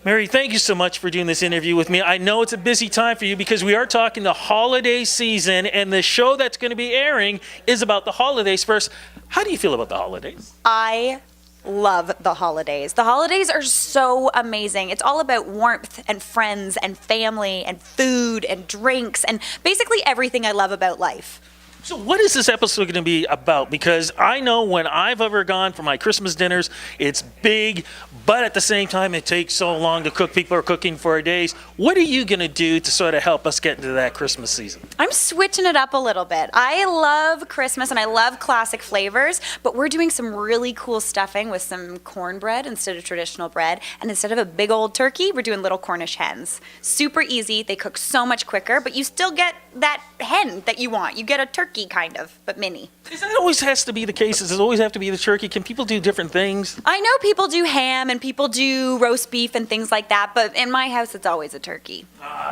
Mary, thank you so much for doing this interview with me. I know it's a busy time for you because we are talking the holiday season, and the show that's going to be airing is about the holidays. First, how do you feel about the holidays? I love the holidays. The holidays are so amazing. It's all about warmth and friends and family and food and drinks and basically everything I love about life. So what is this episode going to be about? Because I know when I've ever gone for my Christmas dinners, it's big, but at the same time, it takes so long to cook. People are cooking for days. What are you going to do to sort of help us get into that Christmas season? I'm switching it up a little bit. I love Christmas and I love classic flavors, but we're doing some really cool stuffing with some cornbread instead of traditional bread. And instead of a big old turkey, we're doing little Cornish hens. Super easy. They cook so much quicker, but you still get that hen that you want. You get a turkey kind of, but mini. Is that always has to be the case? Does it always have to be the turkey? Can people do different things? I know people do ham and people do roast beef and things like that, but in my house, it's always a turkey.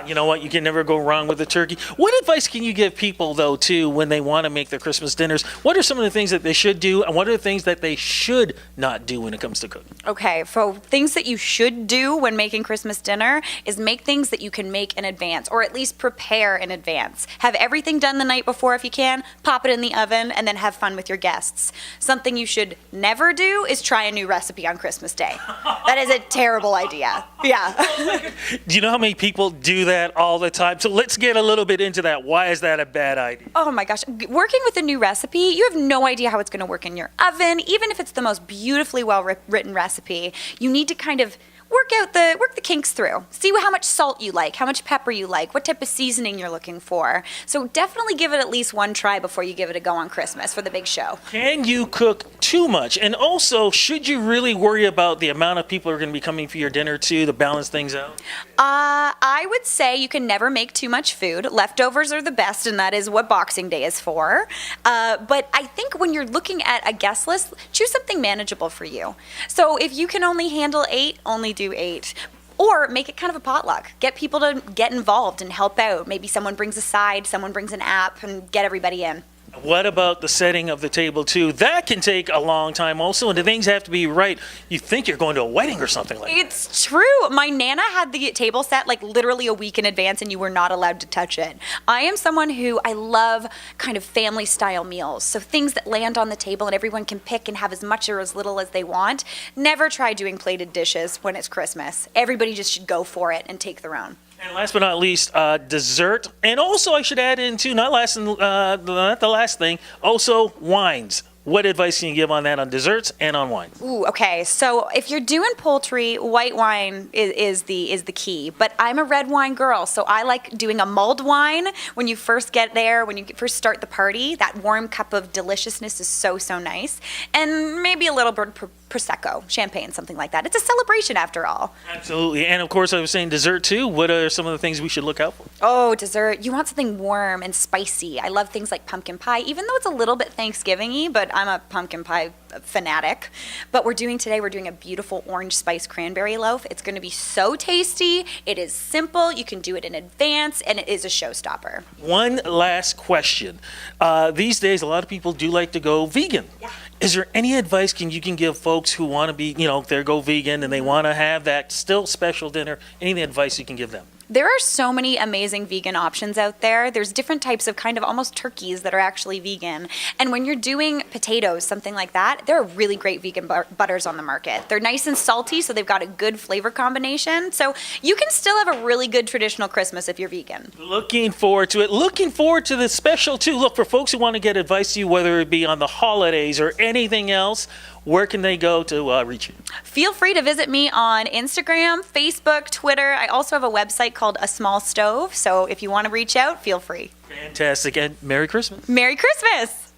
You know what? You can never go wrong with a turkey. What advice can you give people, though, too, when they want to make their Christmas dinners? What are some of the things that they should do, and what are the things that they should not do when it comes to cooking? Okay, so things that you should do when making Christmas dinner is make things that you can make in advance, or at least prepare in advance. Have everything done the night before if you can, pop it in the oven, and then have fun with your guests. Something you should never do is try a new recipe on Christmas Day. That is a terrible idea. Yeah. Do you know how many people do that all the time? So let's get a little bit into that. Why is that a bad idea? Oh my gosh. Working with a new recipe, you have no idea how it's going to work in your oven. Even if it's the most beautifully well-written recipe, you need to kind of work the kinks through. See how much salt you like, how much pepper you like, what type of seasoning you're looking for. So definitely give it at least one try before you give it a go on Christmas for the big show. Can you cook too much? And also, should you really worry about the amount of people who are going to be coming for your dinner too to balance things out? I would say you can never make too much food. Leftovers are the best, and that is what Boxing Day is for. But I think when you're looking at a guest list, choose something manageable for you. So if you can only handle 8, only do 8. Or make it kind of a potluck. Get people to get involved and help out. Maybe someone brings a side, someone brings an app, and get everybody in. What about the setting of the table too? That can take a long time also, and the things have to be right. You think you're going to a wedding or something like that. It's true. My Nana had the table set like literally a week in advance and you were not allowed to touch it. I am someone who I love kind of family style meals. So things that land on the table and everyone can pick and have as much or as little as they want. Never try doing plated dishes when it's Christmas. Everybody just should go for it and take their own. And last but not least, dessert. And also I should add in too, not the last thing, also wines. What advice can you give on that on desserts and on wine? Ooh, okay. So if you're doing poultry, white wine is the key. But I'm a red wine girl, so I like doing a mulled wine when you first get there, when you first start the party. That warm cup of deliciousness is so nice. And maybe a little bit Prosecco, champagne, something like that. It's a celebration after all. Absolutely. And of course, I was saying dessert too. What are some of the things we should look out for? Oh, dessert. You want something warm and spicy. I love things like pumpkin pie, even though it's a little bit Thanksgiving-y, but I'm a pumpkin pie fanatic. But we're doing a beautiful orange spice cranberry loaf. It's going to be so tasty. It is simple. You can do it in advance, and it is a showstopper. One last question. These days, a lot of people do like to go vegan. Yeah. Is there any advice you can give folks who want to be, they go vegan and they want to have that still special dinner? Any advice you can give them? There are so many amazing vegan options out there. There's different types of kind of almost turkeys that are actually vegan. And when you're doing potatoes, something like that, there are really great vegan butters on the market. They're nice and salty, so they've got a good flavor combination. So you can still have a really good traditional Christmas if you're vegan. Looking forward to it. Looking forward to the special, too. Look, for folks who want to get advice to you, whether it be on the holidays or anything else, where can they go to reach you? Feel free to visit me on Instagram, Facebook, Twitter. I also have a website called A Small Stove. So if you want to reach out, feel free. Fantastic. And Merry Christmas. Merry Christmas.